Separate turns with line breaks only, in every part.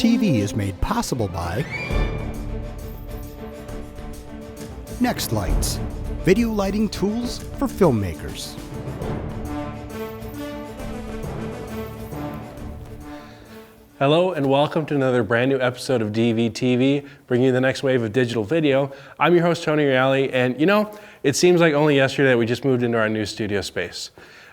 DVTV is made possible by Next Lights, video lighting tools for filmmakers.
Hello and welcome to another brand new episode of DVTV, bringing you the next wave of digital video. I'm your host, Tony Reale, and you know, it seems like only yesterday that we just moved into our new studio space.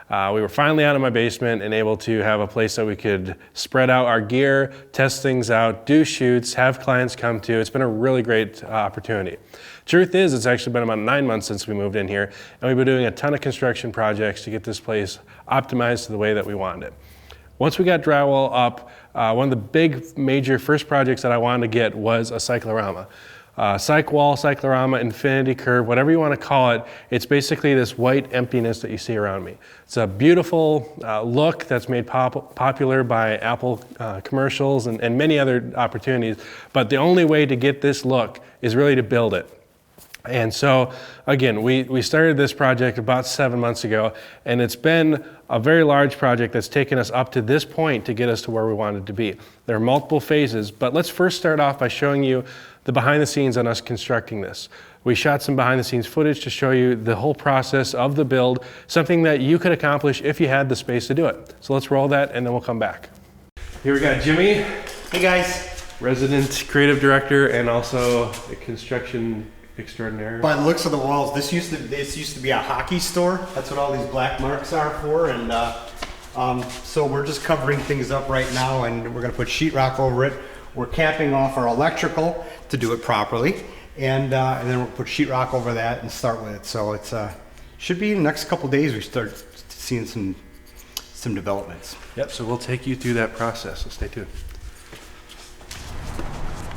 We were finally out of my basement and able to have a place that we could spread out our gear, test things out, do shoots, have clients come to. It's been a really great opportunity. Truth is, it's actually been about 9 months since we moved in here, and we've been doing a ton of construction projects to get this place optimized to the way that we wanted it. Once we got drywall up, one of the big major first projects that I wanted to get was a cyclorama. Cyc wall, cyclorama, infinity curve, whatever you want to call it, it's basically this white emptiness that you see around me. It's a beautiful look that's made popular by Apple commercials and many other opportunities, but the only way to get this look is really to build it. And so, again, we started this project about 7 months ago, and it's been a very large project that's taken us up to this point to get us to where we wanted to be. There are multiple phases, but let's first start off by showing you the behind the scenes on us constructing this. We shot some behind the scenes footage to show you the whole process of the build, something that you could accomplish if you had the space to do it. So let's roll that and then we'll come back. Here we got Jimmy.
Hey guys.
Resident creative director and also a construction extraordinaire.
By the looks of the walls, this used to be a hockey store. That's what all these black marks are for, and so we're just covering things up right now, and we're going to put sheetrock over it. We're capping off our electrical to do it properly, and then we'll put sheetrock over that and start with it. So it's should be in the next couple days we start seeing some developments.
Yep. So we'll take you through that process. So stay tuned.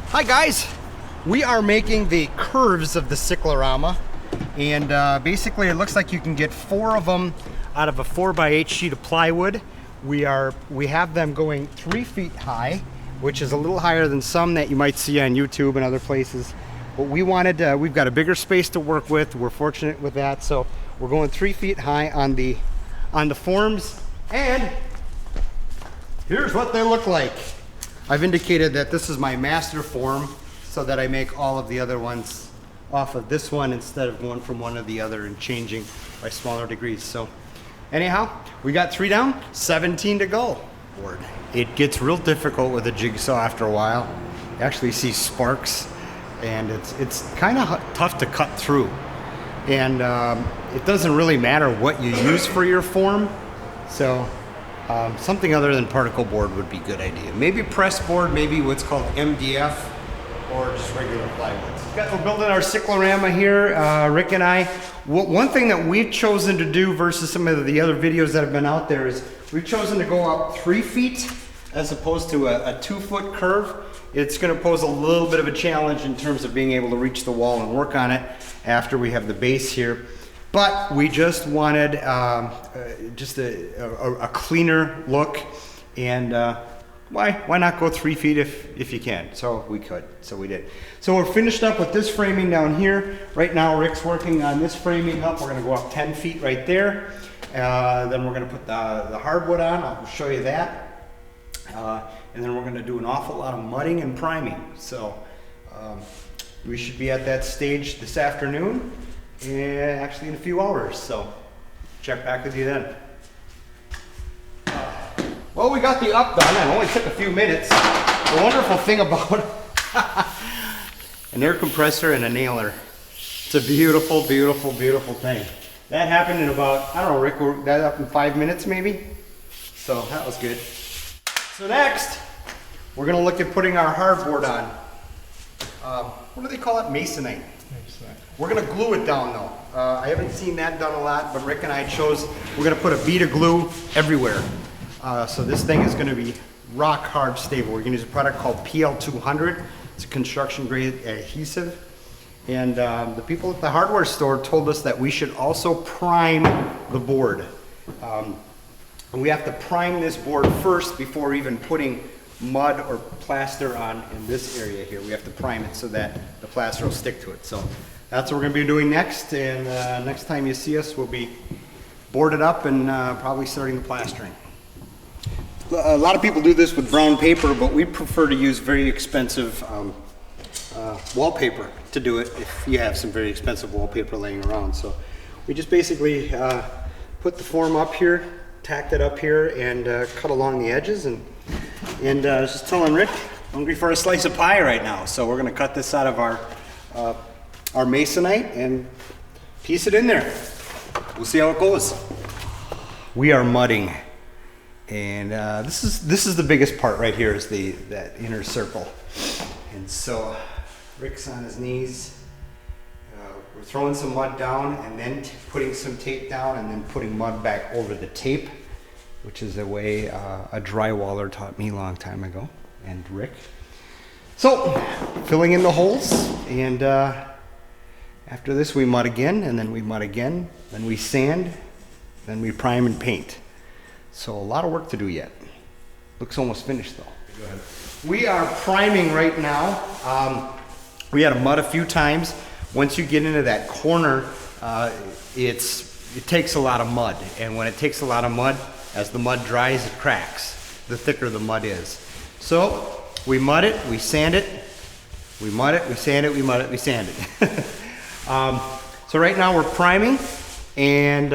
Hi guys. We are making the curves of the Cyclorama, and basically it looks like you can get 4 of them out of a 4x8 sheet of plywood. We have them going 3 feet high, which is a little higher than some that you might see on YouTube and other places. But we wanted, we've got a bigger space to work with. We're fortunate with that, so we're going 3 feet high on the forms, and here's what they look like. I've indicated that this is my master form, so that I make all of the other ones off of this one instead of going from one to the other and changing by smaller degrees. So anyhow, we got 3 down, 17 to go. It gets real difficult with a jigsaw after a while. You actually see sparks, and it's kind of tough to cut through. And it doesn't really matter what you use for your form. So something other than particle board would be a good idea. Maybe press board, maybe what's called MDF, or just regular plywood. We're building our Cyclorama here, Rick and I. One thing that we've chosen to do versus some of the other videos that have been out there is we've chosen to go up 3 feet as opposed to a 2-foot curve. It's gonna pose a little bit of a challenge in terms of being able to reach the wall and work on it after we have the base here. But we just wanted just a cleaner look, and why not go 3 feet if you can? So we could, so we did. So we're finished up with this framing down here. Right now Rick's working on this framing up. We're gonna go up 10 feet right there. Then we're gonna put the hardwood on. I'll show you that. And then we're gonna do an awful lot of mudding and priming. So we should be at that stage this afternoon, and actually in a few hours. So check back with you then. Well, we got the up done. It only took a few minutes. The wonderful thing about an air compressor and a nailer, it's a beautiful, beautiful, beautiful thing. That happened in about, I don't know, Rick, that up in 5 minutes maybe? So that was good. So next, we're gonna look at putting our hardboard on. What do they call it? Masonite. We're gonna glue it down though. I haven't seen that done a lot, but Rick and I chose, we're gonna put a bead of glue everywhere. So this thing is going to be rock hard stable. We're going to use a product called PL200. It's a construction grade adhesive. And the people at the hardware store told us that we should also prime the board. And we have to prime this board first before even putting mud or plaster on in this area here. We have to prime it so that the plaster will stick to it. So that's what we're going to be doing next. And next time you see us, we'll be boarded up and probably starting the plastering. a lot of people do this with brown paper, but we prefer to use very expensive wallpaper to do it if you have some very expensive wallpaper laying around. So we just basically put the form up here, tacked it up here, and cut along the edges. And I was just telling Rick, I'm hungry for a slice of pie right now. So we're gonna cut this out of our masonite and piece it in there. We'll see how it goes. We are mudding, and this is the biggest part right here, is that inner circle. And so Rick's on his knees. We're throwing some mud down and then putting some tape down and then putting mud back over the tape, which is a way a drywaller taught me a long time ago, and Rick. So filling in the holes, and after this we mud again, and then we mud again, then we sand, then we prime and paint. So a lot of work to do yet. Looks almost finished though. Go ahead. We are priming right now. We had to mud a few times. Once you get into that corner, it takes a lot of mud. And when it takes a lot of mud, as the mud dries, it cracks. The thicker the mud is. So we mud it, we sand it, we mud it, we sand it, we mud it, we sand it. So right now we're priming, and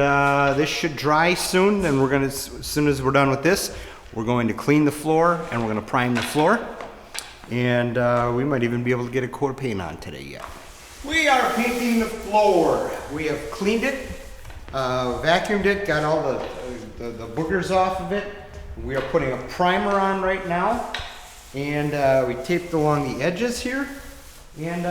this should dry soon. And we're gonna, as soon as we're done with this, we're going to clean the floor and we're gonna prime the floor. And we might even be able to get a coat of paint on today yet. We are painting the floor. We have cleaned it, vacuumed it, got all the boogers off of it. We are putting a primer on right now, and we taped along the edges here. And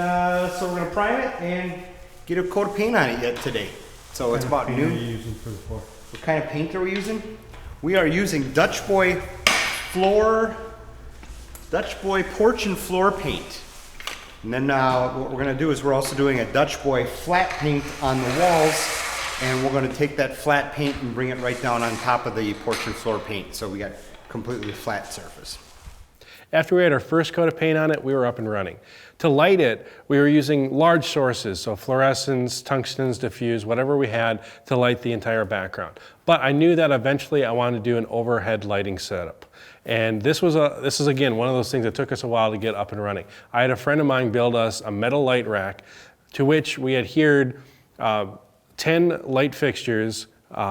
so we're gonna prime it and get a coat of paint on it yet today. So it's about noon. What are you using for the floor? What kind of paint are we using? We are using Dutch Boy porch and floor paint. And then what we're gonna do is we're also doing a Dutch Boy flat paint on the walls, and we're gonna take that flat paint and bring it right down on top of the porch and floor paint. So we got completely flat surface.
After we had our first coat of paint on it, we were up and running. To light it, we were using large sources, so fluorescents, tungstens, diffuse, whatever we had to light the entire background. But I knew that eventually I wanted to do an overhead lighting setup. And this is again one of those things that took us a while to get up and running. I had a friend of mine build us a metal light rack to which we adhered 10 light fixtures.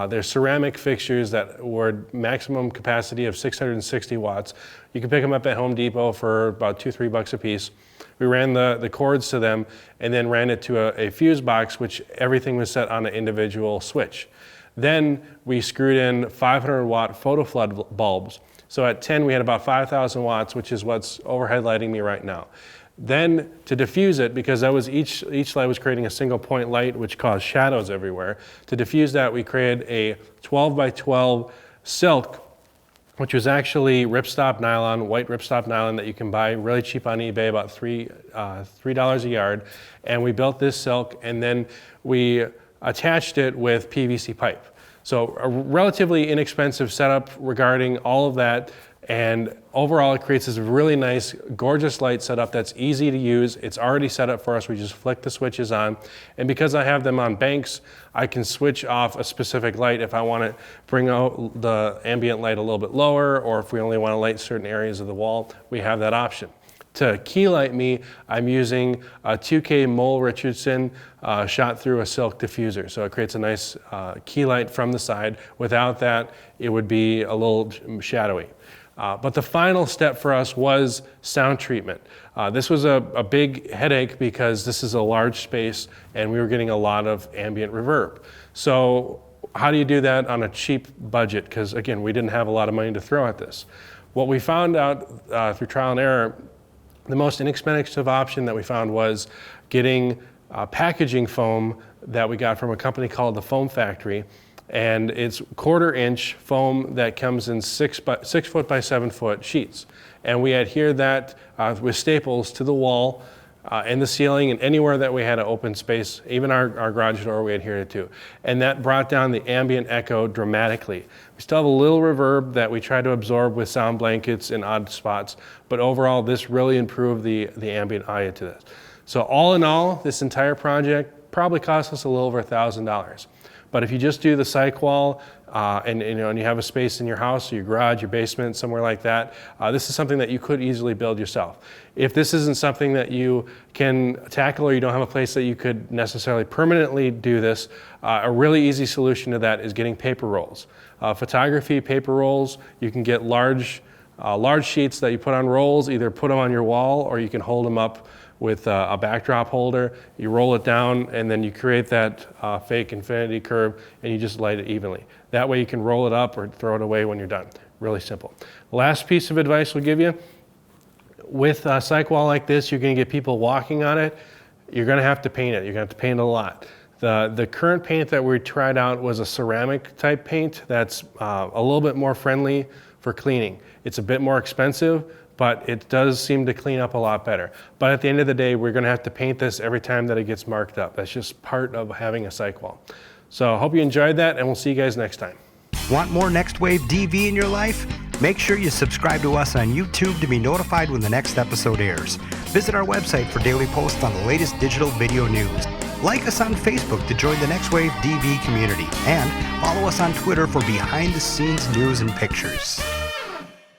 They're ceramic fixtures that were maximum capacity of 660 watts. You can pick them up at Home Depot for about $2-3 a piece. We ran the cords to them and then ran it to a fuse box, which everything was set on an individual switch. Then we screwed in 500 watt photo flood bulbs. So at 10 we had about 5,000 watts, which is what's overhead lighting me right now. Then to diffuse it, because that was each light was creating a single point light, which caused shadows everywhere. To diffuse that, we created a 12 by 12 silk, which was actually ripstop nylon, white ripstop nylon that you can buy really cheap on eBay, about $3 a yard. And we built this silk, and then we attached it with PVC pipe. So a relatively inexpensive setup regarding all of that. And overall, it creates this really nice, gorgeous light setup that's easy to use. It's already set up for us. We just flick the switches on. And because I have them on banks, I can switch off a specific light if I want to bring out the ambient light a little bit lower, or if we only want to light certain areas of the wall, we have that option. To key light me, I'm using a 2K Mole Richardson shot through a silk diffuser. So it creates a nice key light from the side. Without that, it would be a little shadowy. But the final step for us was sound treatment. This was a big headache because this is a large space and we were getting a lot of ambient reverb. So how do you do that on a cheap budget? Because again, we didn't have a lot of money to throw at this. What we found out through trial and error, the most inexpensive option that we found was getting packaging foam that we got from a company called the Foam Factory. And it's 1/4 inch foam that comes in 6 foot by 7 foot sheets. And we adhere that with staples to the wall and the ceiling, and anywhere that we had an open space, even our garage door we adhered it to. And that brought down the ambient echo dramatically. We still have a little reverb that we try to absorb with sound blankets in odd spots, but overall this really improved the ambient audio to this. So all in all, this entire project, probably costs us a little over $1,000. But if you just do the Cycwall and you have a space in your house, or your garage, your basement, somewhere like that, this is something that you could easily build yourself. If this isn't something that you can tackle, or you don't have a place that you could necessarily permanently do this, a really easy solution to that is getting paper rolls. Photography paper rolls, you can get large sheets that you put on rolls, either put them on your wall or you can hold them up with a backdrop holder. You roll it down and then you create that fake infinity curve and you just light it evenly. That way you can roll it up or throw it away when you're done. Really simple. Last piece of advice we'll give you, with a Cycwall like this, you're going to get people walking on it. You're going to have to paint it. You're going to have to paint it a lot. The current paint that we tried out was a ceramic type paint that's a little bit more friendly for cleaning. It's a bit more expensive, but it does seem to clean up a lot better. But at the end of the day, we're going to have to paint this every time that it gets marked up. That's just part of having a Cycwall. So I hope you enjoyed that, and we'll see you guys next time.
Want more Next Wave DV in your life? Make sure you subscribe to us on YouTube to be notified when the next episode airs. Visit our website for daily posts on the latest digital video news. Like us on Facebook to join the Next Wave DV community, and follow us on Twitter for behind-the-scenes news and pictures.